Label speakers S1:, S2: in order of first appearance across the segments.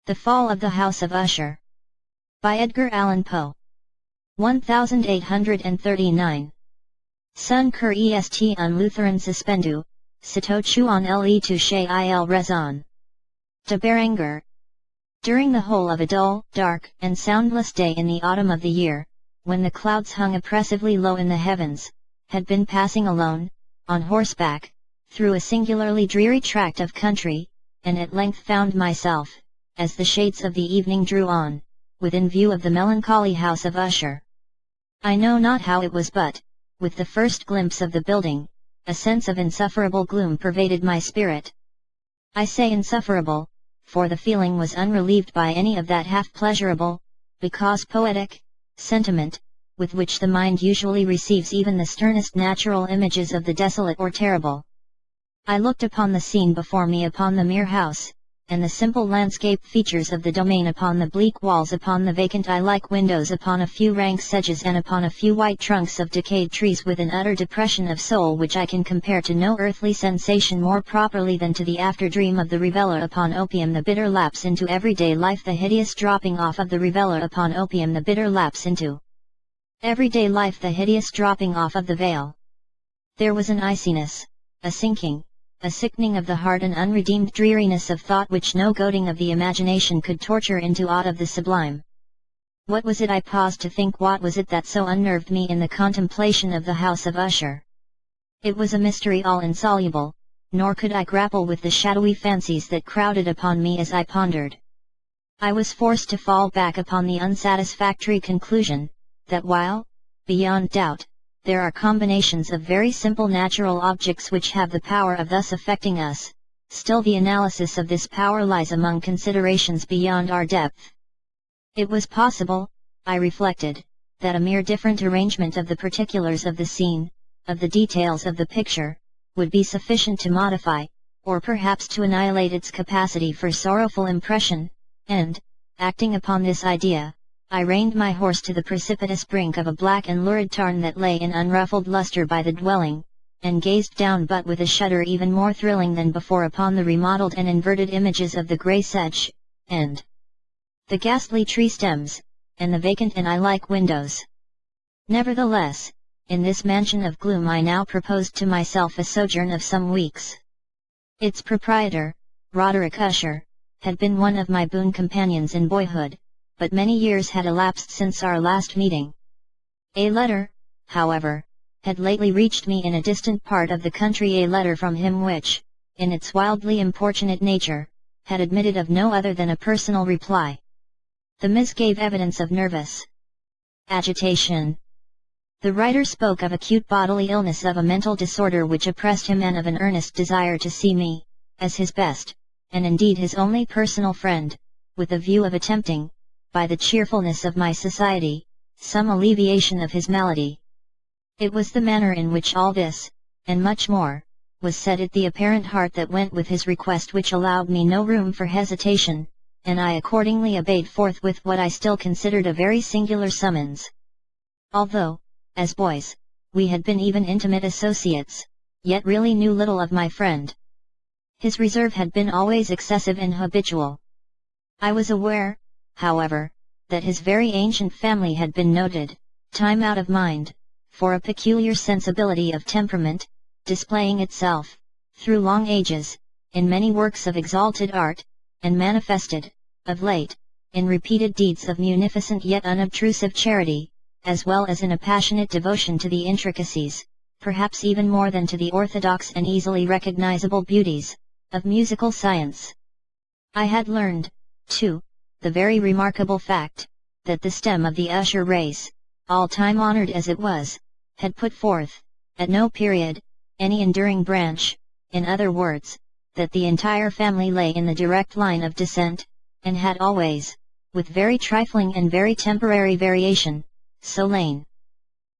S1: The Fall of the House of Usher. By Edgar Allan Poe. 1839. Sun cur est un Lutheran suspendu, sitôt on le touche il raison. De Berenger. During the whole of a dull, dark, and soundless day in the autumn of the year, when the clouds hung oppressively low in the heavens, had been passing alone, on horseback, through a singularly dreary tract of country, and at length found myself, as the shades of the evening drew on, within view of the melancholy house of Usher. I know not how it was but, with the first glimpse of the building, a sense of insufferable gloom pervaded my spirit. I say insufferable, for the feeling was unrelieved by any of that half-pleasurable, because poetic, sentiment, with which the mind usually receives even the sternest natural images of the desolate or terrible. I looked upon the scene before me, upon the mere house, and the simple landscape features of the domain, upon the bleak walls, upon the vacant eye-like windows, upon a few rank sedges, and upon a few white trunks of decayed trees, with an utter depression of soul which I can compare to no earthly sensation more properly than to the after-dream of the reveller upon opium, the bitter lapse into everyday life, the hideous dropping off of the reveller upon opium, the bitter lapse into everyday life, the hideous dropping off of the veil. There was an iciness, a sinking, a sickening of the heart, an unredeemed dreariness of thought which no goading of the imagination could torture into aught of the sublime. What was it, I paused to think, what was it that so unnerved me in the contemplation of the house of Usher? It was a mystery all insoluble, nor could I grapple with the shadowy fancies that crowded upon me as I pondered. I was forced to fall back upon the unsatisfactory conclusion, that while, beyond doubt, there are combinations of very simple natural objects which have the power of thus affecting us, still the analysis of this power lies among considerations beyond our depth. It was possible, I reflected, that a mere different arrangement of the particulars of the scene, of the details of the picture, would be sufficient to modify, or perhaps to annihilate its capacity for sorrowful impression, and, acting upon this idea, I reined my horse to the precipitous brink of a black and lurid tarn that lay in unruffled luster by the dwelling, and gazed down, but with a shudder even more thrilling than before, upon the remodelled and inverted images of the grey sedge, and the ghastly tree stems, and the vacant and eye-like windows. Nevertheless, in this mansion of gloom I now proposed to myself a sojourn of some weeks. Its proprietor, Roderick Usher, had been one of my boon companions in boyhood, but many years had elapsed since our last meeting. A letter, however, had lately reached me in a distant part of the country, a letter from him which, in its wildly importunate nature, had admitted of no other than a personal reply. The miss gave evidence of nervous agitation. The writer spoke of acute bodily illness, of a mental disorder which oppressed him, and of an earnest desire to see me, as his best, and indeed his only personal friend, with the view of attempting, by the cheerfulness of my society, some alleviation of his malady. It was the manner in which all this, and much more, was said at the apparent heart that went with his request which allowed me no room for hesitation, and I accordingly obeyed forthwith what I still considered a very singular summons. Although, as boys, we had been even intimate associates, yet really knew little of my friend. His reserve had been always excessive and habitual. I was aware, however, that his very ancient family had been noted, time out of mind, for a peculiar sensibility of temperament, displaying itself, through long ages, in many works of exalted art, and manifested, of late, in repeated deeds of munificent yet unobtrusive charity, as well as in a passionate devotion to the intricacies, perhaps even more than to the orthodox and easily recognizable beauties, of musical science. I had learned, too, the very remarkable fact, that the stem of the Usher race, all time honoured as it was, had put forth, at no period, any enduring branch, in other words, that the entire family lay in the direct line of descent, and had always, with very trifling and very temporary variation, so lain.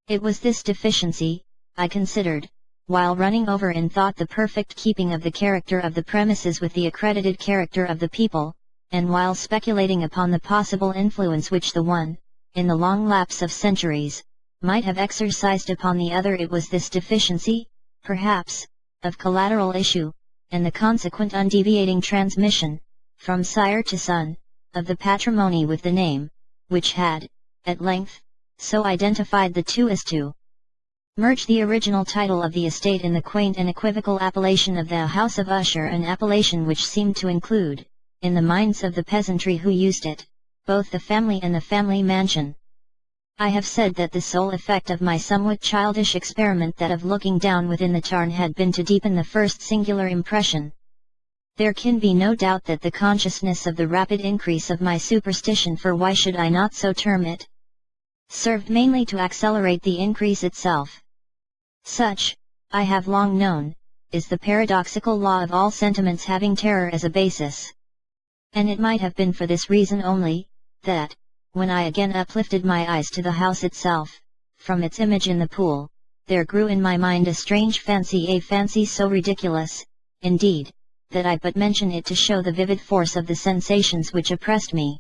S1: It was this deficiency, I considered, while running over in thought the perfect keeping of the character of the premises with the accredited character of the people, and while speculating upon the possible influence which the one, in the long lapse of centuries, might have exercised upon the other, it was this deficiency, perhaps, of collateral issue, and the consequent undeviating transmission, from sire to son, of the patrimony with the name, which had, at length, so identified the two as to merge the original title of the estate in the quaint and equivocal appellation of the House of Usher, an appellation which seemed to include, in the minds of the peasantry who used it, both the family and the family mansion. I have said that the sole effect of my somewhat childish experiment, that of looking down within the tarn, had been to deepen the first singular impression. There can be no doubt that the consciousness of the rapid increase of my superstition, for why should I not so term it, served mainly to accelerate the increase itself. Such, I have long known, is the paradoxical law of all sentiments having terror as a basis. And it might have been for this reason only, that, when I again uplifted my eyes to the house itself, from its image in the pool, there grew in my mind a strange fancy, a fancy so ridiculous, indeed, that I but mention it to show the vivid force of the sensations which oppressed me.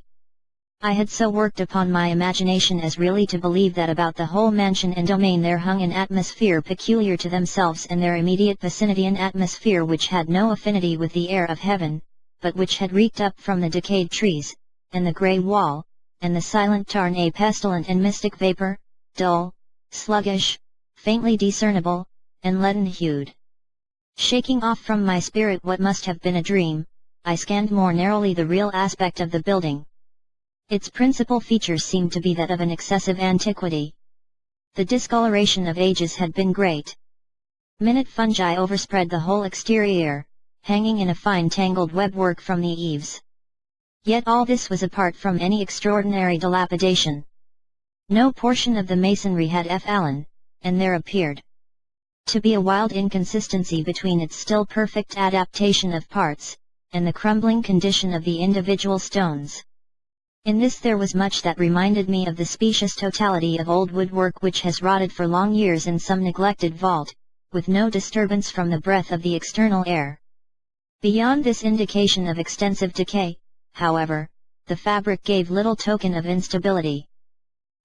S1: I had so worked upon my imagination as really to believe that about the whole mansion and domain there hung an atmosphere peculiar to themselves and their immediate vicinity, an atmosphere which had no affinity with the air of heaven, but which had reeked up from the decayed trees, and the grey wall, and the silent tarn, a pestilent and mystic vapour, dull, sluggish, faintly discernible, and leaden-hued. Shaking off from my spirit what must have been a dream, I scanned more narrowly the real aspect of the building. Its principal features seemed to be that of an excessive antiquity. The discoloration of ages had been great. Minute fungi overspread the whole exterior, hanging in a fine tangled webwork from the eaves. Yet all this was apart from any extraordinary dilapidation. No portion of the masonry had fallen, and there appeared to be a wild inconsistency between its still perfect adaptation of parts, and the crumbling condition of the individual stones. In this there was much that reminded me of the specious totality of old woodwork which has rotted for long years in some neglected vault, with no disturbance from the breath of the external air. Beyond this indication of extensive decay, however, the fabric gave little token of instability.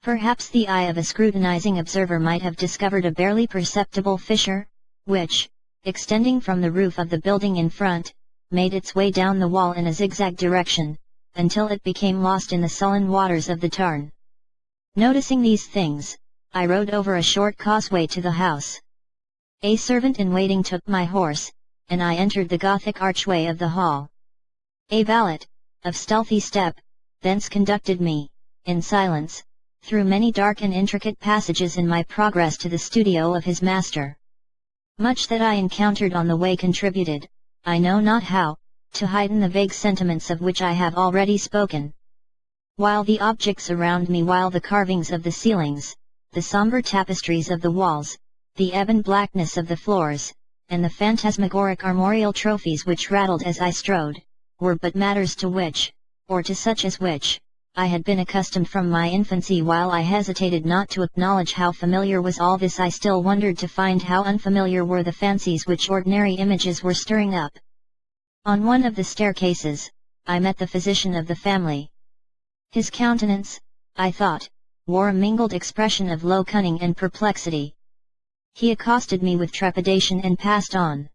S1: Perhaps the eye of a scrutinizing observer might have discovered a barely perceptible fissure, which, extending from the roof of the building in front, made its way down the wall in a zigzag direction, until it became lost in the sullen waters of the tarn. Noticing these things, I rode over a short causeway to the house. A servant in waiting took my horse, and I entered the Gothic archway of the hall. A valet, of stealthy step, thence conducted me, in silence, through many dark and intricate passages in my progress to the studio of his master. Much that I encountered on the way contributed, I know not how, to heighten the vague sentiments of which I have already spoken. While the objects around me, while the carvings of the ceilings, the sombre tapestries of the walls, the ebon blackness of the floors, and the phantasmagoric armorial trophies which rattled as I strode, were but matters to which, or to such as which, I had been accustomed from my infancy. While I hesitated not to acknowledge how familiar was all this, I still wondered to find how unfamiliar were the fancies which ordinary images were stirring up. On one of the staircases, I met the physician of the family. His countenance, I thought, wore a mingled expression of low cunning and perplexity. He accosted me with trepidation and passed on.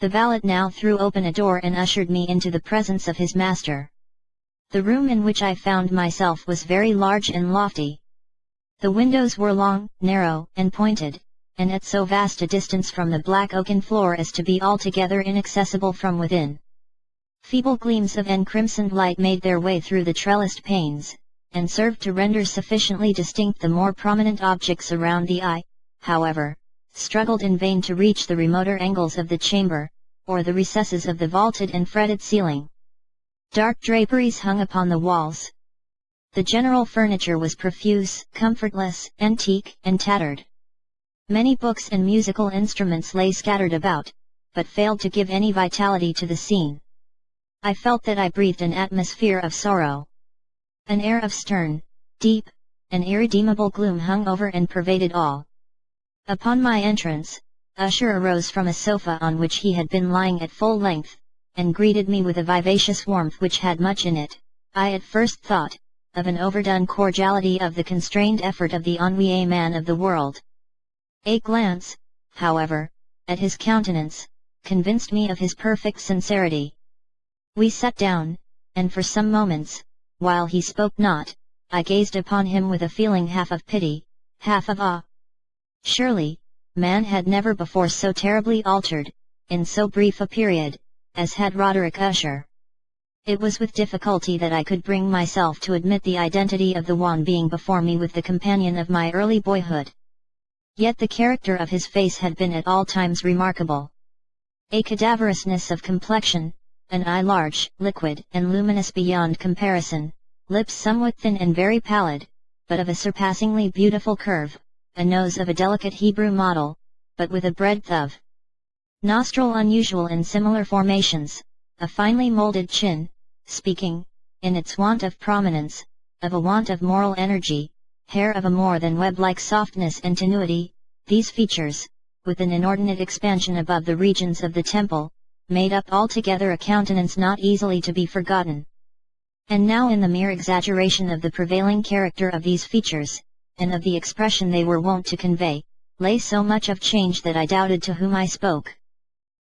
S1: The valet now threw open a door and ushered me into the presence of his master. The room in which I found myself was very large and lofty. The windows were long, narrow, and pointed, and at so vast a distance from the black oaken floor as to be altogether inaccessible from within. Feeble gleams of encrimsoned light made their way through the trellised panes, and served to render sufficiently distinct the more prominent objects around. The eye, however, struggled in vain to reach the remoter angles of the chamber, or the recesses of the vaulted and fretted ceiling. Dark draperies hung upon the walls. The general furniture was profuse, comfortless, antique, and tattered. Many books and musical instruments lay scattered about, but failed to give any vitality to the scene. I felt that I breathed an atmosphere of sorrow. An air of stern, deep, and irredeemable gloom hung over and pervaded all. Upon my entrance, Usher arose from a sofa on which he had been lying at full length, and greeted me with a vivacious warmth which had much in it. I at first thought of an overdone cordiality, of the constrained effort of the ennuyé man of the world. A glance, however, at his countenance, convinced me of his perfect sincerity. We sat down, and for some moments, while he spoke not, I gazed upon him with a feeling half of pity, half of awe. Surely, man had never before so terribly altered, in so brief a period, as had Roderick Usher. It was with difficulty that I could bring myself to admit the identity of the one being before me with the companion of my early boyhood. Yet the character of his face had been at all times remarkable. A cadaverousness of complexion, an eye large, liquid, and luminous beyond comparison, lips somewhat thin and very pallid, but of a surpassingly beautiful curve, a nose of a delicate Hebrew model, but with a breadth of nostril unusual in similar formations, a finely molded chin, speaking, in its want of prominence, of a want of moral energy, hair of a more than web-like softness and tenuity. These features, with an inordinate expansion above the regions of the temple, made up altogether a countenance not easily to be forgotten. And now in the mere exaggeration of the prevailing character of these features, and of the expression they were wont to convey, lay so much of change that I doubted to whom I spoke.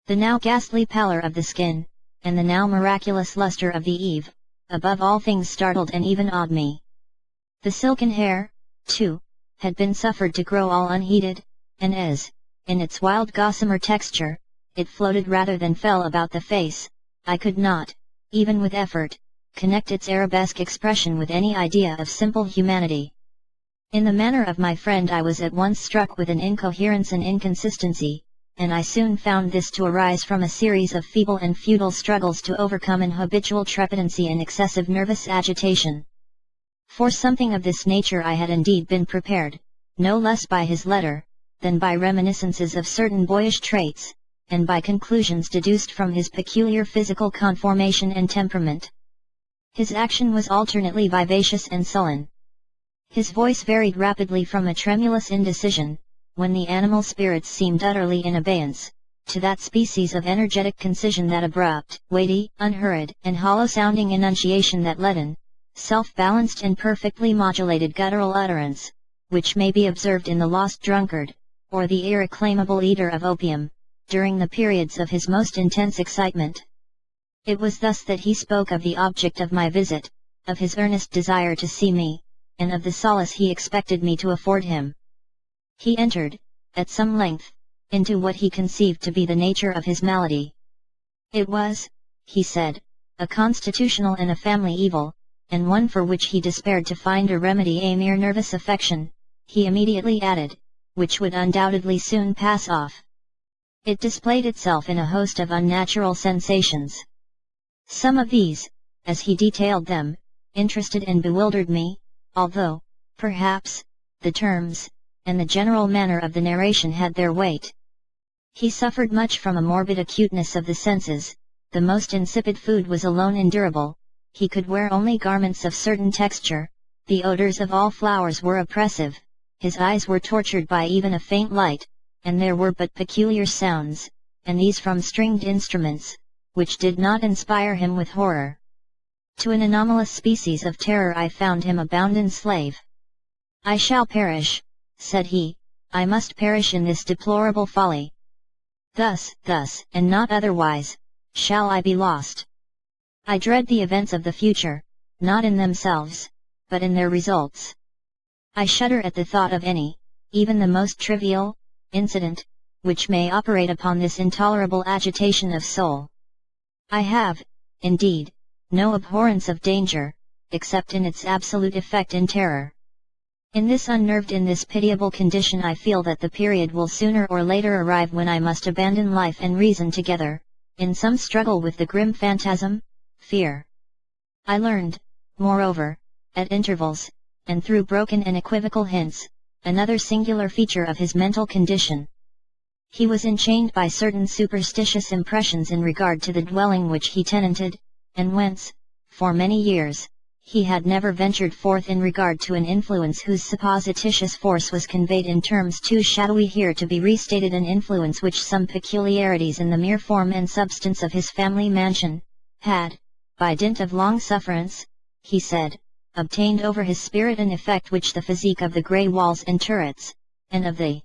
S1: The now ghastly pallor of the skin, and the now miraculous luster of the eve, above all things startled and even awed me. The silken hair, too, had been suffered to grow all unheeded, and as, in its wild gossamer texture, it floated rather than fell about the face, I could not, even with effort, connect its arabesque expression with any idea of simple humanity. In the manner of my friend I was at once struck with an incoherence and inconsistency, and I soon found this to arise from a series of feeble and futile struggles to overcome an habitual trepidancy and excessive nervous agitation. For something of this nature I had indeed been prepared, no less by his letter, than by reminiscences of certain boyish traits, and by conclusions deduced from his peculiar physical conformation and temperament. His action was alternately vivacious and sullen. His voice varied rapidly from a tremulous indecision, when the animal spirits seemed utterly in abeyance, to that species of energetic concision, that abrupt, weighty, unhurried, and hollow-sounding enunciation, that leaden, self-balanced and perfectly modulated guttural utterance, which may be observed in the lost drunkard, or the irreclaimable eater of opium, during the periods of his most intense excitement. It was thus that he spoke of the object of my visit, of his earnest desire to see me, and of the solace he expected me to afford him. He entered, at some length, into what he conceived to be the nature of his malady. It was, he said, a constitutional and a family evil, and one for which he despaired to find a remedy. A mere nervous affection, he immediately added, which would undoubtedly soon pass off. It displayed itself in a host of unnatural sensations. Some of these, as he detailed them, interested and bewildered me, although, perhaps, the terms, and the general manner of the narration had their weight. He suffered much from a morbid acuteness of the senses, the most insipid food was alone endurable, he could wear only garments of certain texture, the odors of all flowers were oppressive, his eyes were tortured by even a faint light, and there were but peculiar sounds, and these from stringed instruments, which did not inspire him with horror. To an anomalous species of terror I found him a bounden slave. "I shall perish," said he, "I must perish in this deplorable folly. Thus, and not otherwise, shall I be lost. I dread the events of the future, not in themselves, but in their results. I shudder at the thought of any, even the most trivial, incident, which may operate upon this intolerable agitation of soul. I have, indeed, no abhorrence of danger, except in its absolute effect in terror. In this pitiable condition I feel that the period will sooner or later arrive when I must abandon life and reason together, in some struggle with the grim phantasm, fear." I learned, moreover, at intervals, and through broken and equivocal hints, another singular feature of his mental condition. He was enchained by certain superstitious impressions in regard to the dwelling which he tenanted, and whence, for many years, he had never ventured forth in regard to an influence whose supposititious force was conveyed in terms too shadowy here to be restated, an influence which some peculiarities in the mere form and substance of his family mansion, had, by dint of long sufferance, he said, obtained over his spirit, an effect which the physique of the grey walls and turrets, and of the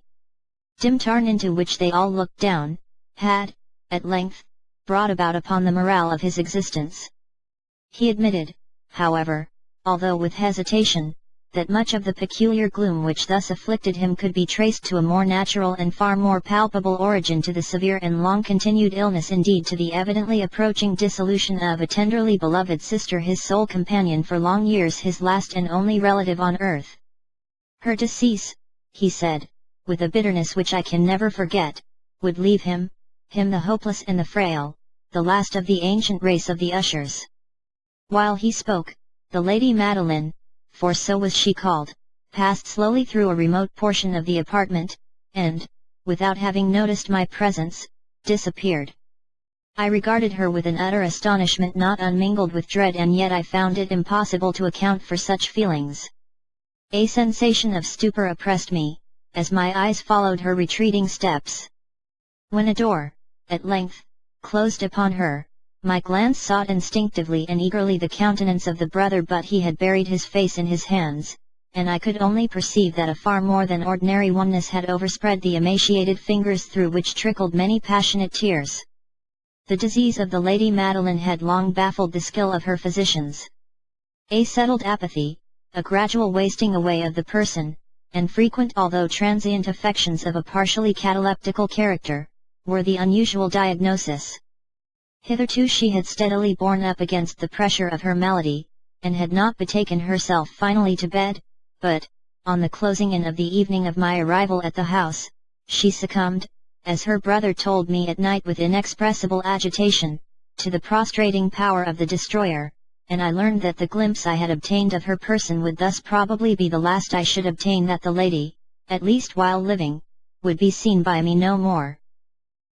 S1: dim tarn into which they all looked down, had, at length, brought about upon the morale of his existence. He admitted, however, although with hesitation, that much of the peculiar gloom which thus afflicted him could be traced to a more natural and far more palpable origin, to the severe and long-continued illness, indeed to the evidently approaching dissolution of a tenderly beloved sister, his sole companion for long years, his last and only relative on earth. Her decease, he said, with a bitterness which I can never forget, would leave him the hopeless and the frail, the last of the ancient race of the Ushers. While he spoke, the Lady Madeline, for so was she called, passed slowly through a remote portion of the apartment, and, without having noticed my presence, disappeared. I regarded her with an utter astonishment not unmingled with dread, and yet I found it impossible to account for such feelings. A sensation of stupor oppressed me, as my eyes followed her retreating steps. When a door, at length, closed upon her, my glance sought instinctively and eagerly the countenance of the brother, but he had buried his face in his hands, and I could only perceive that a far more than ordinary wanness had overspread the emaciated fingers through which trickled many passionate tears. The disease of the Lady Madeline had long baffled the skill of her physicians. A settled apathy, a gradual wasting away of the person, and frequent although transient affections of a partially cataleptical character, were the unusual diagnosis. Hitherto she had steadily borne up against the pressure of her malady, and had not betaken herself finally to bed, but, on the closing in of the evening of my arrival at the house, she succumbed, as her brother told me at night with inexpressible agitation, to the prostrating power of the destroyer, and I learned that the glimpse I had obtained of her person would thus probably be the last I should obtain, that the lady, at least while living, would be seen by me no more.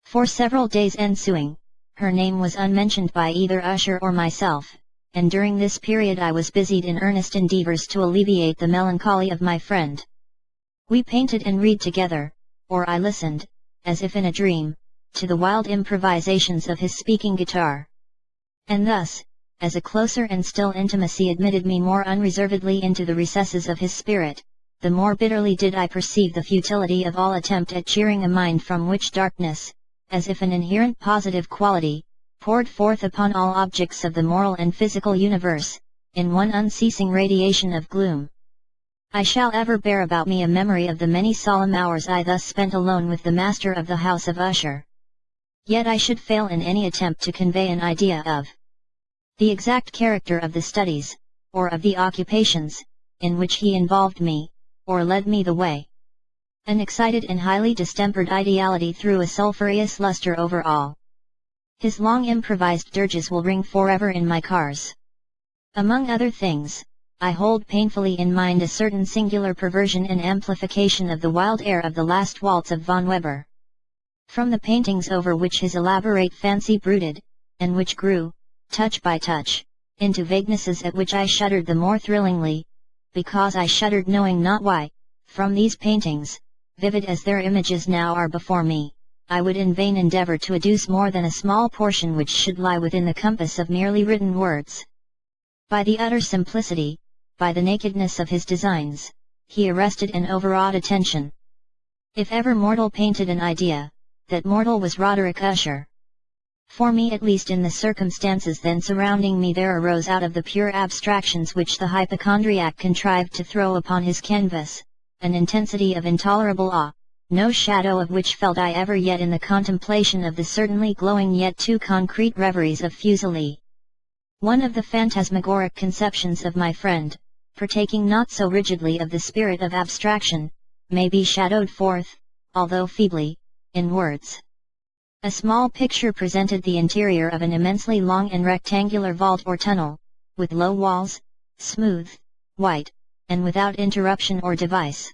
S1: For several days ensuing, her name was unmentioned by either Usher or myself, and during this period I was busied in earnest endeavours to alleviate the melancholy of my friend. We painted and read together, or I listened, as if in a dream, to the wild improvisations of his speaking guitar. And thus, as a closer and still intimacy admitted me more unreservedly into the recesses of his spirit, the more bitterly did I perceive the futility of all attempt at cheering a mind from which darkness, as if an inherent positive quality, poured forth upon all objects of the moral and physical universe, in one unceasing radiation of gloom. I shall ever bear about me a memory of the many solemn hours I thus spent alone with the master of the house of Usher. Yet I should fail in any attempt to convey an idea of the exact character of the studies, or of the occupations, in which he involved me, or led me the way. An excited and highly distempered ideality threw a sulphureous luster over all. His long improvised dirges will ring forever in my cars. Among other things, I hold painfully in mind a certain singular perversion and amplification of the wild air of the last waltz of von Weber. From the paintings over which his elaborate fancy brooded, and which grew, touch by touch, into vaguenesses at which I shuddered the more thrillingly, because I shuddered knowing not why, from these paintings, vivid as their images now are before me, I would in vain endeavour to adduce more than a small portion which should lie within the compass of merely written words. By the utter simplicity, by the nakedness of his designs, he arrested and overawed attention. If ever mortal painted an idea, that mortal was Roderick Usher. For me, at least in the circumstances then surrounding me, there arose out of the pure abstractions which the hypochondriac contrived to throw upon his canvas, an intensity of intolerable awe, no shadow of which felt I ever yet in the contemplation of the certainly glowing yet too concrete reveries of Fuseli. One of the phantasmagoric conceptions of my friend, partaking not so rigidly of the spirit of abstraction, may be shadowed forth, although feebly, in words. A small picture presented the interior of an immensely long and rectangular vault or tunnel, with low walls, smooth, white, and without interruption or device.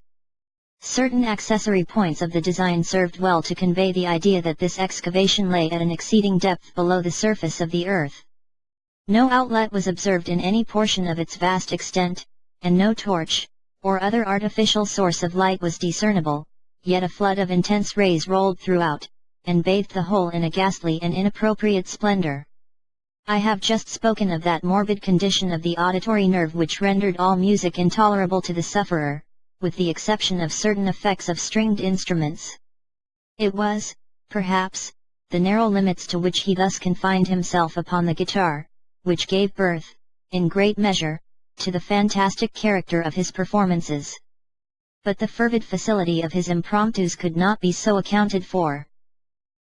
S1: Certain accessory points of the design served well to convey the idea that this excavation lay at an exceeding depth below the surface of the earth. No outlet was observed in any portion of its vast extent, and no torch, or other artificial source of light was discernible, yet a flood of intense rays rolled throughout, and bathed the whole in a ghastly and inappropriate splendor. I have just spoken of that morbid condition of the auditory nerve which rendered all music intolerable to the sufferer, with the exception of certain effects of stringed instruments. It was, perhaps, the narrow limits to which he thus confined himself upon the guitar, which gave birth, in great measure, to the fantastic character of his performances. But the fervid facility of his impromptus could not be so accounted for.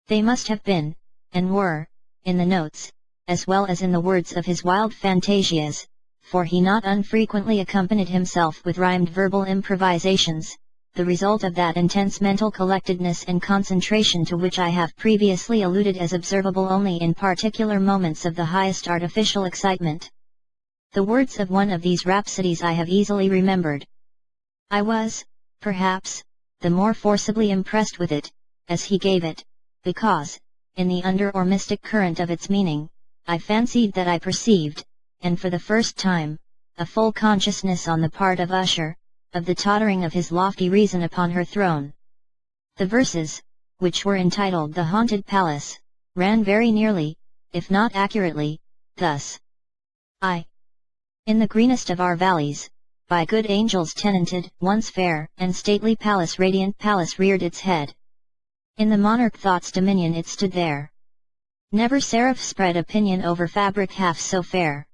S1: They must have been, and were, in the notes, as well as in the words of his wild fantasias, for he not unfrequently accompanied himself with rhymed verbal improvisations, the result of that intense mental collectedness and concentration to which I have previously alluded as observable only in particular moments of the highest artificial excitement. The words of one of these rhapsodies I have easily remembered. I was, perhaps, the more forcibly impressed with it, as he gave it, because, in the under or mystic current of its meaning, I fancied that I perceived, and for the first time, a full consciousness on the part of Usher, of the tottering of his lofty reason upon her throne. The verses, which were entitled The Haunted Palace, ran very nearly, if not accurately, thus. In the greenest of our valleys, by good angels tenanted, once fair and stately palace radiant palace reared its head. In the monarch thought's dominion it stood there. Never seraph spread a pinion over fabric half so fair.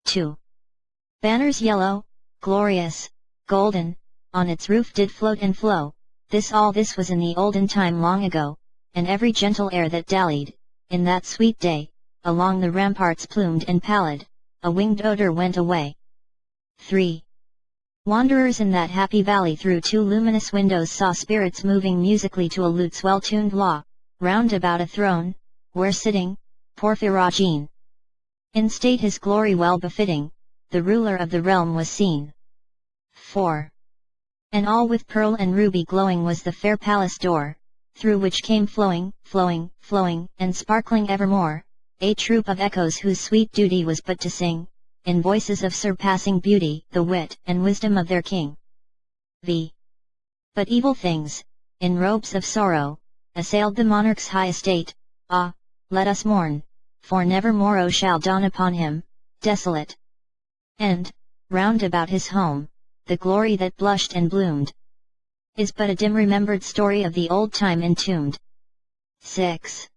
S1: 2. Banners yellow, glorious, golden, on its roof did float and flow, all this was in the olden time long ago, and every gentle air that dallied, in that sweet day, along the ramparts plumed and pallid, a winged odor went away. 3. Wanderers in that happy valley through two luminous windows saw spirits moving musically to a lute's well-tuned law, round about a throne, where sitting, Porphyrogene, in state his glory well befitting, the ruler of the realm was seen. 4. And all with pearl and ruby glowing was the fair palace door, through which came flowing, and sparkling evermore, a troop of echoes whose sweet duty was but to sing, in voices of surpassing beauty, the wit and wisdom of their king. But evil things, in robes of sorrow, assailed the monarch's high estate. Ah, let us mourn, for never morrow shall dawn upon him, desolate. And, round about his home, the glory that blushed and bloomed is but a dim remembered story of the old time entombed. 6.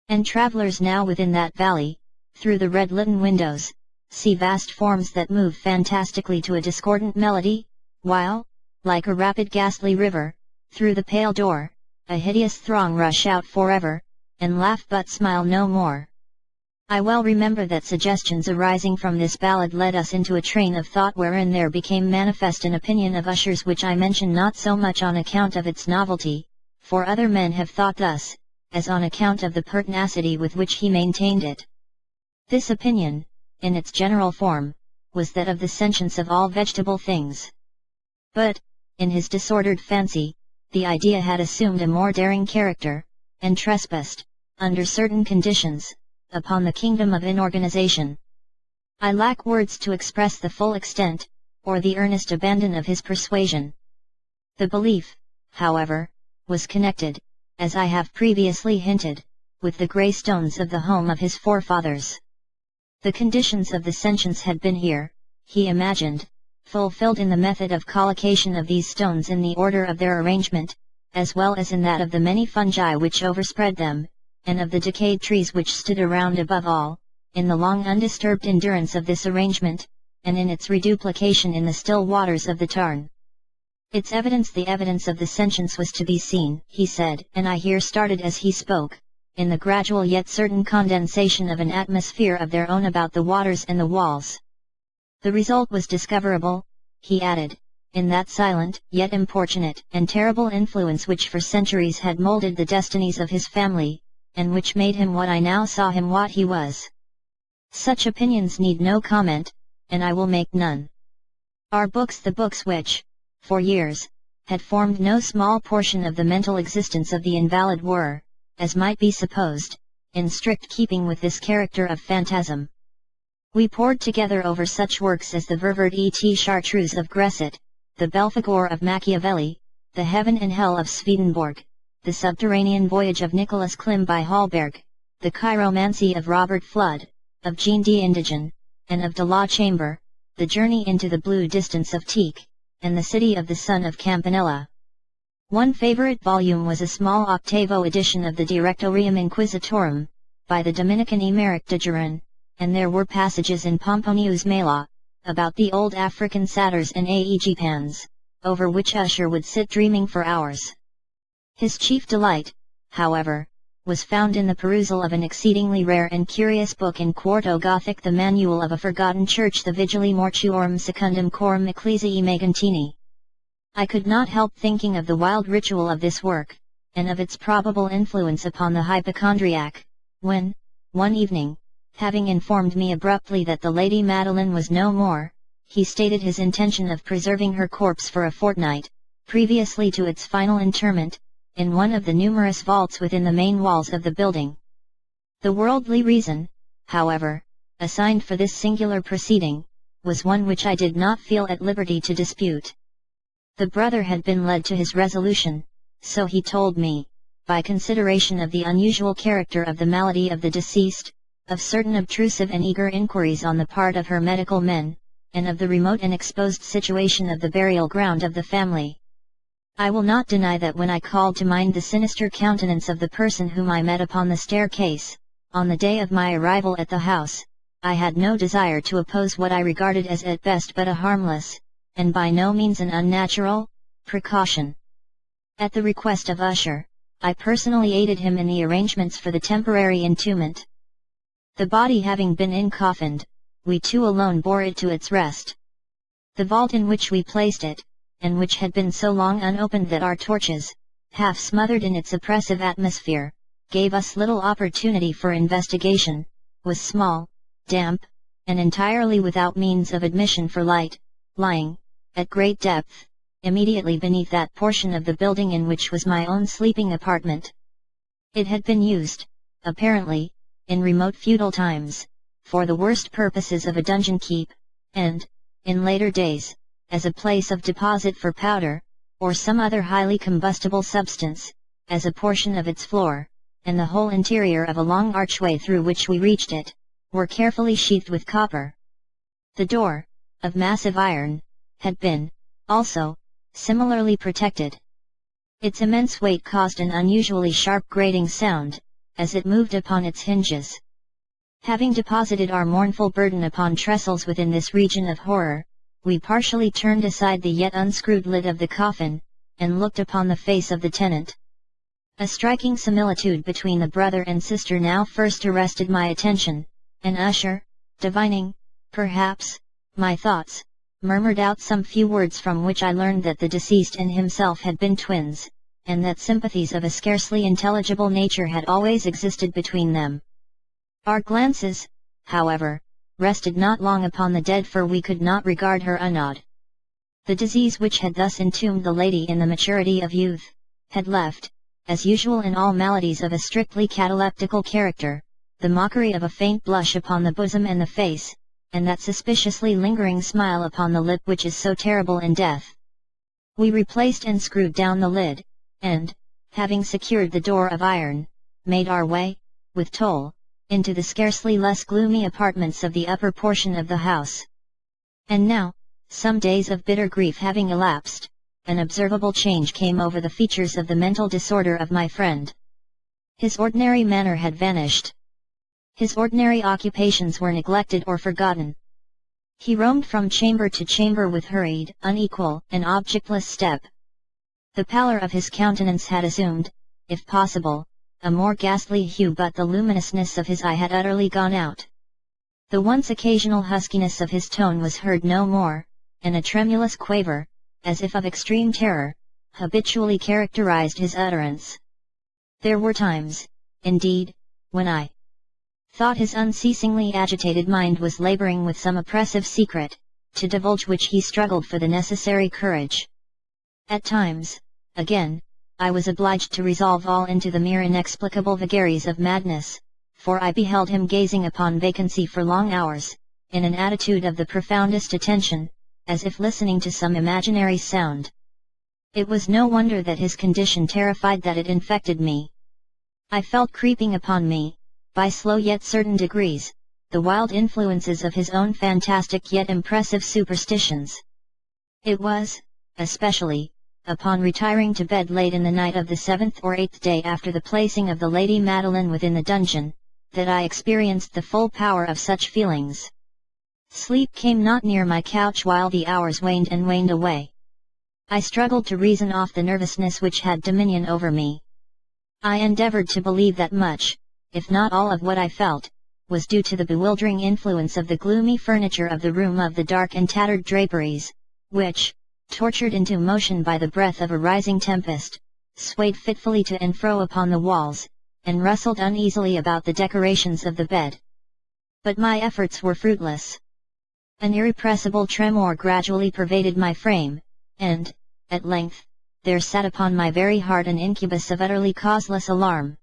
S1: And travellers now within that valley, through the red litten windows, see vast forms that move fantastically to a discordant melody, while, like a rapid ghastly river, through the pale door, a hideous throng rush out forever, and laugh but smile no more. I well remember that suggestions arising from this ballad led us into a train of thought wherein there became manifest an opinion of Usher's which I mention not so much on account of its novelty, for other men have thought thus, as on account of the pertinacity with which he maintained it. This opinion, in its general form, was that of the sentience of all vegetable things. But, in his disordered fancy, the idea had assumed a more daring character, and trespassed, under certain conditions, upon the kingdom of inorganization. I lack words to express the full extent, or the earnest abandon of his persuasion. The belief, however, was connected, as I have previously hinted, with the grey stones of the home of his forefathers. The conditions of the sentience had been here, he imagined, fulfilled in the method of collocation of these stones in the order of their arrangement, as well as in that of the many fungi which overspread them, and of the decayed trees which stood around above all, in the long undisturbed endurance of this arrangement, and in its reduplication in the still waters of the tarn. Its evidence, the evidence of the sentience, was to be seen, he said, and I here started as he spoke, in the gradual yet certain condensation of an atmosphere of their own about the waters and the walls. The result was discoverable, he added, in that silent, yet importunate, and terrible influence which for centuries had moulded the destinies of his family, and which made him what I now saw him what he was. Such opinions need no comment, and I will make none. Our books, the books which, for years, had formed no small portion of the mental existence of the invalid were, as might be supposed, in strict keeping with this character of phantasm. We pored together over such works as the Ververt et Chartreuse of Gresset, the Belphegor of Machiavelli, the Heaven and Hell of Swedenborg, the Subterranean Voyage of Nicholas Klim by Hallberg, the Chiromancy of Robert Flood, of Jean d'Indigen, and of de la Chambre, the Journey into the Blue Distance of Tieck, and the City of the Sun of Campanella. One favorite volume was a small octavo edition of the Directorium Inquisitorum, by the Dominican Emeric de Geron, and there were passages in Pomponius Mela, about the old African satyrs and Aegipans, over which Usher would sit dreaming for hours. His chief delight, however, was found in the perusal of an exceedingly rare and curious book in quarto Gothic, the Manual of a Forgotten Church, the Vigili Mortuorum Secundum Coram Ecclesiae Megantini. I could not help thinking of the wild ritual of this work, and of its probable influence upon the hypochondriac, when, one evening, having informed me abruptly that the Lady Madeline was no more, he stated his intention of preserving her corpse for a fortnight, previously to its final interment, in one of the numerous vaults within the main walls of the building. The worldly reason, however, assigned for this singular proceeding, was one which I did not feel at liberty to dispute. The brother had been led to his resolution, so he told me, by consideration of the unusual character of the malady of the deceased, of certain obtrusive and eager inquiries on the part of her medical men, and of the remote and exposed situation of the burial ground of the family. I will not deny that when I called to mind the sinister countenance of the person whom I met upon the staircase, on the day of my arrival at the house, I had no desire to oppose what I regarded as at best but a harmless, and by no means an unnatural, precaution. At the request of Usher, I personally aided him in the arrangements for the temporary entombment. The body having been encoffined, we two alone bore it to its rest. The vault in which we placed it, and which had been so long unopened that our torches, half smothered in its oppressive atmosphere, gave us little opportunity for investigation, was small, damp, and entirely without means of admission for light, lying, at great depth, immediately beneath that portion of the building in which was my own sleeping apartment. It had been used, apparently, in remote feudal times, for the worst purposes of a dungeon keep, and, in later days, as a place of deposit for powder, or some other highly combustible substance, as a portion of its floor, and the whole interior of a long archway through which we reached it, were carefully sheathed with copper. The door, of massive iron, had been, also, similarly protected. Its immense weight caused an unusually sharp grating sound, as it moved upon its hinges. Having deposited our mournful burden upon trestles within this region of horror, we partially turned aside the yet unscrewed lid of the coffin, and looked upon the face of the tenant. A striking similitude between the brother and sister now first arrested my attention, and Usher, divining, perhaps, my thoughts, murmured out some few words from which I learned that the deceased and himself had been twins, and that sympathies of a scarcely intelligible nature had always existed between them. Our glances, however, rested not long upon the dead, for we could not regard her unawed. The disease which had thus entombed the lady in the maturity of youth, had left, as usual in all maladies of a strictly cataleptical character, the mockery of a faint blush upon the bosom and the face, and that suspiciously lingering smile upon the lip which is so terrible in death. We replaced and screwed down the lid, and, having secured the door of iron, made our way, with toll, into the scarcely less gloomy apartments of the upper portion of the house. And now, some days of bitter grief having elapsed, an observable change came over the features of the mental disorder of my friend. His ordinary manner had vanished. His ordinary occupations were neglected or forgotten. He roamed from chamber to chamber with hurried, unequal, and objectless step. The pallor of his countenance had assumed, if possible, a more ghastly hue, but the luminousness of his eye had utterly gone out. The once occasional huskiness of his tone was heard no more, and a tremulous quaver, as if of extreme terror, habitually characterized his utterance. There were times, indeed, when I thought his unceasingly agitated mind was laboring with some oppressive secret, to divulge which he struggled for the necessary courage. At times, again, I was obliged to resolve all into the mere inexplicable vagaries of madness, for I beheld him gazing upon vacancy for long hours, in an attitude of the profoundest attention, as if listening to some imaginary sound. It was no wonder that his condition terrified, that it infected me. I felt creeping upon me, by slow yet certain degrees, the wild influences of his own fantastic yet impressive superstitions. It was, especially, upon retiring to bed late in the night of the 7th or 8th day after the placing of the Lady Madeline within the dungeon, that I experienced the full power of such feelings. Sleep came not near my couch while the hours waned and waned away. I struggled to reason off the nervousness which had dominion over me. I endeavored to believe that much, if not all of what I felt, was due to the bewildering influence of the gloomy furniture of the room, of the dark and tattered draperies, which, tortured into motion by the breath of a rising tempest, swayed fitfully to and fro upon the walls, and rustled uneasily about the decorations of the bed. But my efforts were fruitless. An irrepressible tremor gradually pervaded my frame, and, at length, there sat upon my very heart an incubus of utterly causeless alarm.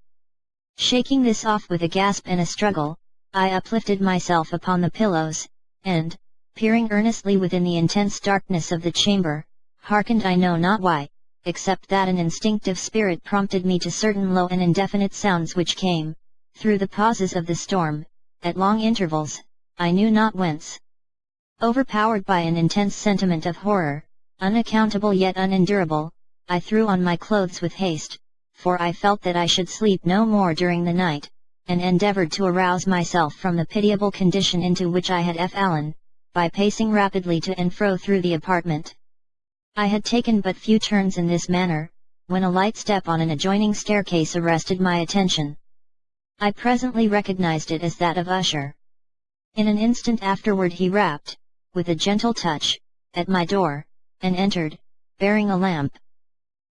S1: Shaking this off with a gasp and a struggle, I uplifted myself upon the pillows, and, peering earnestly within the intense darkness of the chamber, hearkened I know not why, except that an instinctive spirit prompted me to certain low and indefinite sounds which came, through the pauses of the storm, at long intervals, I knew not whence. Overpowered by an intense sentiment of horror, unaccountable yet unendurable, I threw on my clothes with haste, for I felt that I should sleep no more during the night, and endeavored to arouse myself from the pitiable condition into which I had fallen, by pacing rapidly to and fro through the apartment. I had taken but few turns in this manner, when a light step on an adjoining staircase arrested my attention. I presently recognized it as that of Usher. In an instant afterward he rapped, with a gentle touch, at my door, and entered, bearing a lamp.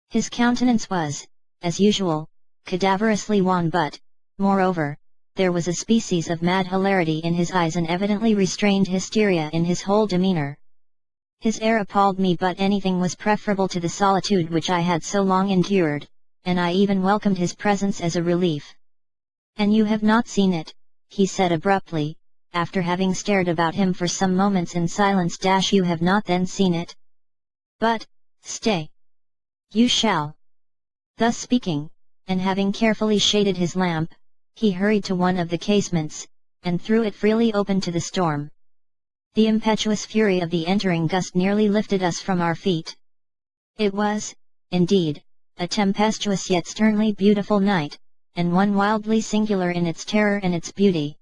S1: His countenance was, as usual, cadaverously wan, but, moreover, there was a species of mad hilarity in his eyes and evidently restrained hysteria in his whole demeanor. His air appalled me, but anything was preferable to the solitude which I had so long endured, and I even welcomed his presence as a relief. "And you have not seen it," he said abruptly, after having stared about him for some moments in silence. "You have not then seen it? But, stay! You shall." Thus speaking, and having carefully shaded his lamp, he hurried to one of the casements, and threw it freely open to the storm. The impetuous fury of the entering gust nearly lifted us from our feet. It was, indeed, a tempestuous yet sternly beautiful night, and one wildly singular in its terror and its beauty.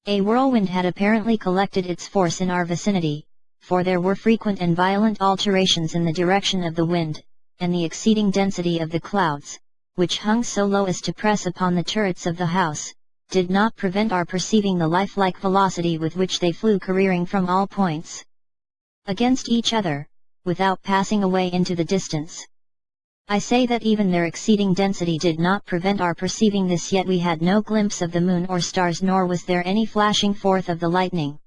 S1: A whirlwind had apparently collected its force in our vicinity, for there were frequent and violent alterations in the direction of the wind, and the exceeding density of the clouds, which hung so low as to press upon the turrets of the house, did not prevent our perceiving the lifelike velocity with which they flew careering from all points against each other, without passing away into the distance. I say that even their exceeding density did not prevent our perceiving this, yet we had no glimpse of the moon or stars, nor was there any flashing forth of the lightning.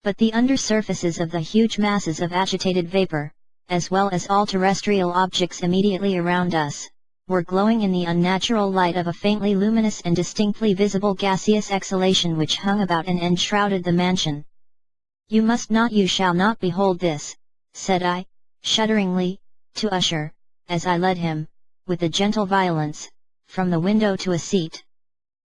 S1: But the under surfaces of the huge masses of agitated vapor, as well as all terrestrial objects immediately around us, were glowing in the unnatural light of a faintly luminous and distinctly visible gaseous exhalation which hung about and enshrouded the mansion. You shall not behold this," said I, shudderingly, to Usher, as I led him, with a gentle violence, from the window to a seat.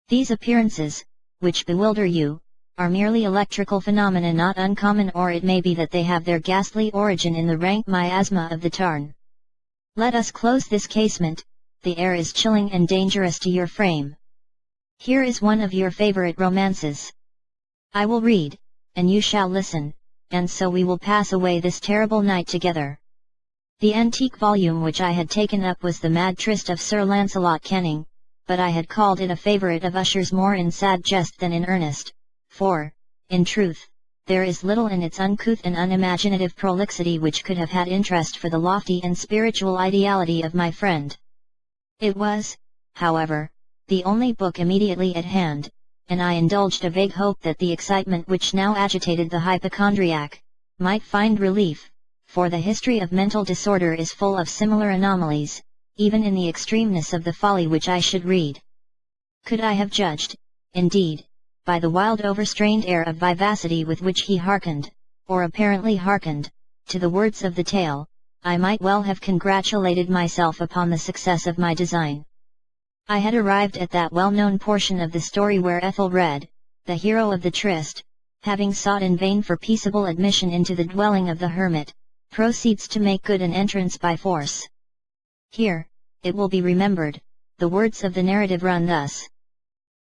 S1: "These appearances, which bewilder you, are merely electrical phenomena not uncommon, or it may be that they have their ghastly origin in the rank miasma of the tarn. Let us close this casement, the air is chilling and dangerous to your frame. Here is one of your favorite romances. I will read, and you shall listen, and so we will pass away this terrible night together." The antique volume which I had taken up was the Mad Trist of Sir Lancelot Canning, but I had called it a favourite of Usher's more in sad jest than in earnest, for, in truth, there is little in its uncouth and unimaginative prolixity which could have had interest for the lofty and spiritual ideality of my friend. It was, however, the only book immediately at hand, and I indulged a vague hope that the excitement which now agitated the hypochondriac might find relief, for the history of mental disorder is full of similar anomalies, even in the extremeness of the folly which I should read. Could I have judged, indeed, by the wild overstrained air of vivacity with which he hearkened, or apparently hearkened, to the words of the tale, I might well have congratulated myself upon the success of my design. I had arrived at that well-known portion of the story where Ethelred, the hero of the tryst, having sought in vain for peaceable admission into the dwelling of the hermit, proceeds to make good an entrance by force. Here, it will be remembered, the words of the narrative run thus.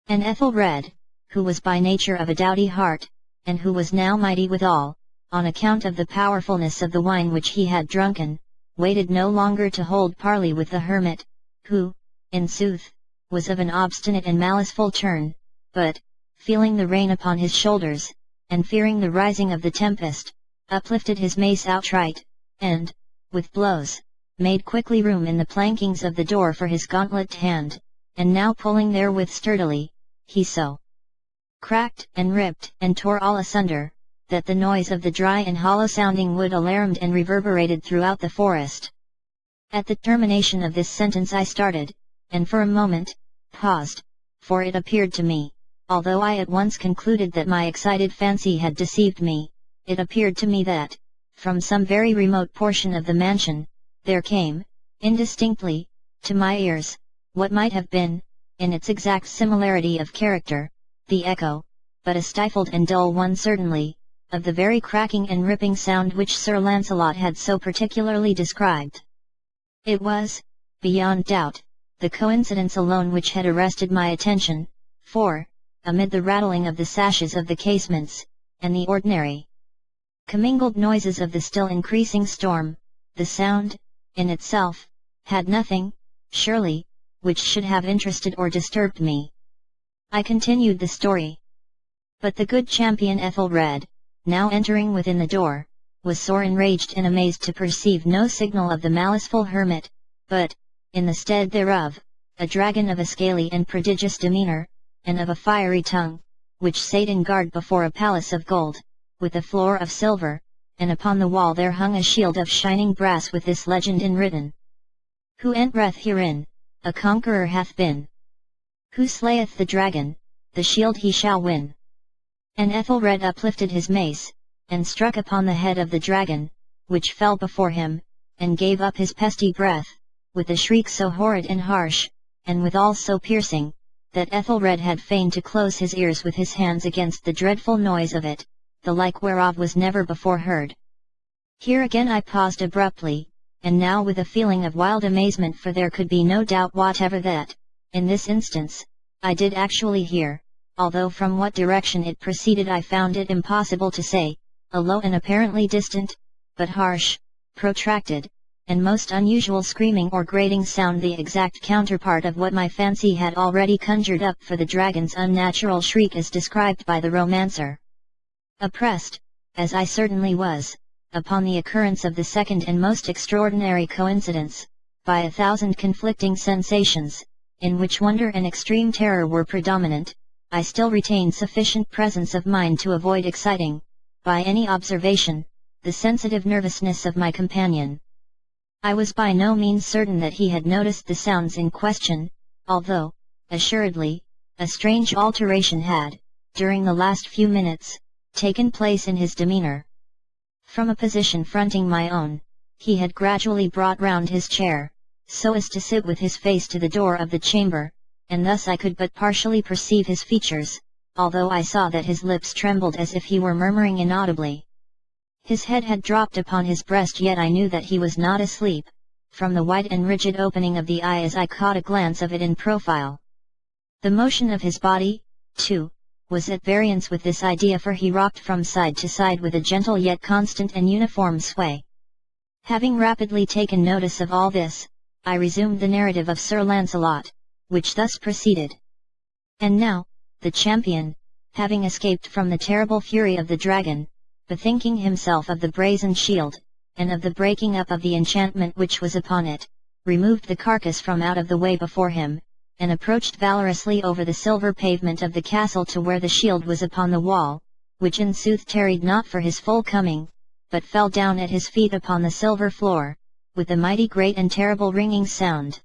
S1: And Ethelred, who was by nature of a doughty heart, and who was now mighty withal, on account of the powerfulness of the wine which he had drunken, waited no longer to hold parley with the hermit, who, in sooth, was of an obstinate and maliceful turn, but, feeling the rain upon his shoulders, and fearing the rising of the tempest, uplifted his mace outright, and, with blows, made quickly room in the plankings of the door for his gauntlet hand, and now pulling therewith sturdily, he so cracked and ripped and tore all asunder, that the noise of the dry and hollow-sounding wood alarmed and reverberated throughout the forest. At the termination of this sentence I started, and for a moment, paused, for it appeared to me, although I at once concluded that my excited fancy had deceived me, it appeared to me that, from some very remote portion of the mansion, there came, indistinctly, to my ears, what might have been, in its exact similarity of character, the echo, but a stifled and dull one certainly, of the very cracking and ripping sound which Sir Lancelot had so particularly described. It was, beyond doubt, the coincidence alone which had arrested my attention, for, amid the rattling of the sashes of the casements, and the ordinary commingled noises of the still increasing storm, the sound, in itself, had nothing, surely, which should have interested or disturbed me. I continued the story. But the good champion Ethelred, now entering within the door, was sore enraged and amazed to perceive no signal of the maliceful hermit, but, in the stead thereof, a dragon of a scaly and prodigious demeanour, and of a fiery tongue, which sate in guard before a palace of gold, with a floor of silver, and upon the wall there hung a shield of shining brass with this legend enwritten: Who entereth herein, a conqueror hath been. Who slayeth the dragon, the shield he shall win. And Ethelred uplifted his mace, and struck upon the head of the dragon, which fell before him, and gave up his pesty breath, with a shriek so horrid and harsh, and withal so piercing, that Ethelred had fain to close his ears with his hands against the dreadful noise of it, the like whereof was never before heard. Here again I paused abruptly, and now with a feeling of wild amazement, for there could be no doubt whatever that, in this instance, I did actually hear, although from what direction it proceeded I found it impossible to say, a low and apparently distant, but harsh, protracted, and most unusual screaming or grating sound, the exact counterpart of what my fancy had already conjured up for the dragon's unnatural shriek as described by the romancer. Oppressed, as I certainly was, upon the occurrence of the second and most extraordinary coincidence, by 1,000 conflicting sensations, in which wonder and extreme terror were predominant, I still retained sufficient presence of mind to avoid exciting, by any observation, the sensitive nervousness of my companion. I was by no means certain that he had noticed the sounds in question, although, assuredly, a strange alteration had, during the last few minutes, taken place in his demeanour. From a position fronting my own, he had gradually brought round his chair, so as to sit with his face to the door of the chamber, and thus I could but partially perceive his features, although I saw that his lips trembled as if he were murmuring inaudibly. His head had dropped upon his breast, yet I knew that he was not asleep, from the white and rigid opening of the eye as I caught a glance of it in profile. The motion of his body, too, was at variance with this idea, for he rocked from side to side with a gentle yet constant and uniform sway. Having rapidly taken notice of all this, I resumed the narrative of Sir Lancelot, which thus proceeded. And now, the champion, having escaped from the terrible fury of the dragon, bethinking himself of the brazen shield, and of the breaking up of the enchantment which was upon it, removed the carcass from out of the way before him, and approached valorously over the silver pavement of the castle to where the shield was upon the wall, which in sooth tarried not for his full coming, but fell down at his feet upon the silver floor, with a mighty great and terrible ringing sound.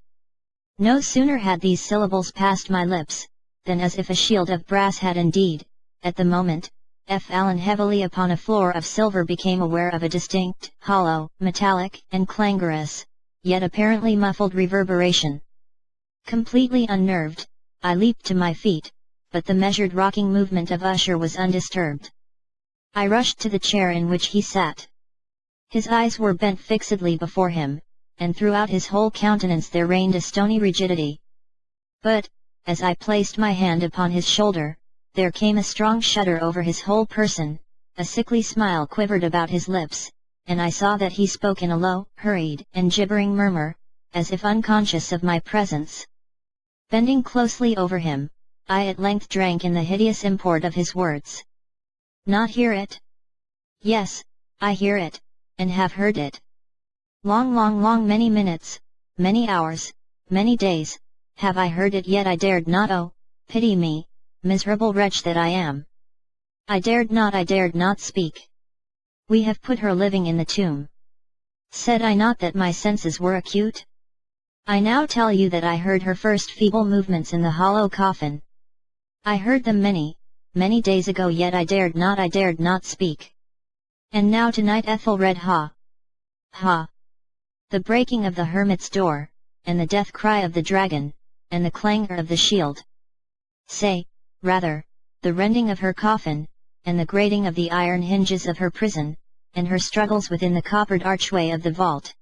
S1: No sooner had these syllables passed my lips, than as if a shield of brass had indeed, at the moment, fallen heavily upon a floor of silver, became aware of a distinct, hollow, metallic, and clangorous, yet apparently muffled reverberation. Completely unnerved, I leaped to my feet, but the measured rocking movement of Usher was undisturbed. I rushed to the chair in which he sat. His eyes were bent fixedly before him, and throughout his whole countenance there reigned a stony rigidity. But, as I placed my hand upon his shoulder, there came a strong shudder over his whole person, a sickly smile quivered about his lips, and I saw that he spoke in a low, hurried, and gibbering murmur, as if unconscious of my presence. Bending closely over him, I at length drank in the hideous import of his words. Not hear it? Yes, I hear it, and have heard it. Long many minutes, many hours, many days, have I heard it, yet I dared not. Oh, pity me, miserable wretch that I am. I dared not speak. We have put her living in the tomb. Said I not that my senses were acute? I now tell you that I heard her first feeble movements in the hollow coffin. I heard them many days ago, yet I dared not speak. And now tonight Ethelred, ha! Ha! The breaking of the hermit's door, and the death cry of the dragon, and the clangor of the shield. Say, rather, the rending of her coffin, and the grating of the iron hinges of her prison, and her struggles within the coppered archway of the vault.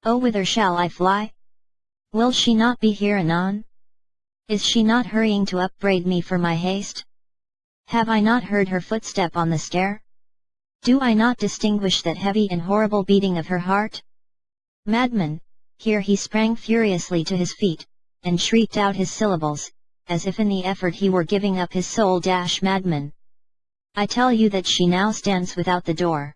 S1: Oh, whither shall I fly? Will she not be here anon? Is she not hurrying to upbraid me for my haste? Have I not heard her footstep on the stair? Do I not distinguish that heavy and horrible beating of her heart? Madman! Here he sprang furiously to his feet, and shrieked out his syllables, as if in the effort he were giving up his soul. Madman! I tell you that she now stands without the door.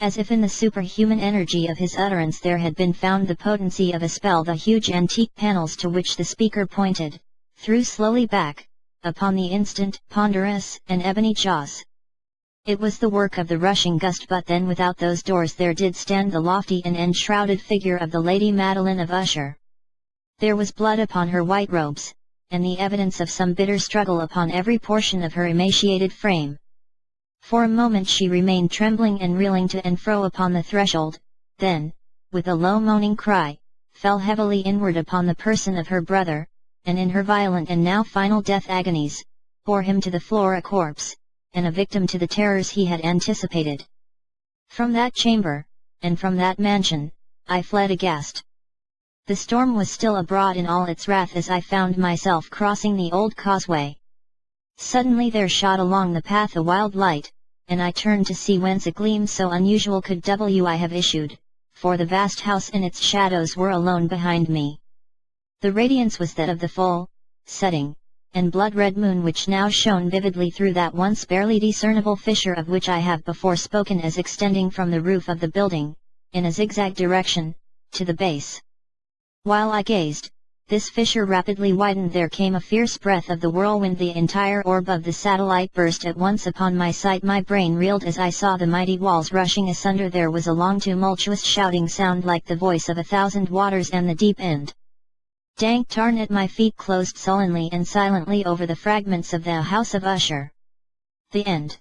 S1: As if in the superhuman energy of his utterance there had been found the potency of a spell, the huge antique panels to which the speaker pointed, threw slowly back, upon the instant, ponderous and ebony jaws. It was the work of the rushing gust, but then without those doors there did stand the lofty and enshrouded figure of the Lady Madeline of Usher. There was blood upon her white robes, and the evidence of some bitter struggle upon every portion of her emaciated frame. For a moment she remained trembling and reeling to and fro upon the threshold, then, with a low moaning cry, fell heavily inward upon the person of her brother, and in her violent and now final death agonies, bore him to the floor a corpse, and a victim to the terrors he had anticipated. From that chamber, and from that mansion, I fled aghast. The storm was still abroad in all its wrath as I found myself crossing the old causeway. Suddenly there shot along the path a wild light, and I turned to see whence a gleam so unusual could I have issued, for the vast house and its shadows were alone behind me. The radiance was that of the full, setting, and blood-red moon which now shone vividly through that once barely discernible fissure of which I have before spoken as extending from the roof of the building, in a zigzag direction, to the base. While I gazed, this fissure rapidly widened, there came a fierce breath of the whirlwind, the entire orb of the satellite burst at once upon my sight. My brain reeled as I saw the mighty walls rushing asunder. There was a long tumultuous shouting sound like the voice of 1,000 waters, and the deep end. Dank tarn at my feet closed sullenly and silently over the fragments of the house of Usher. The end.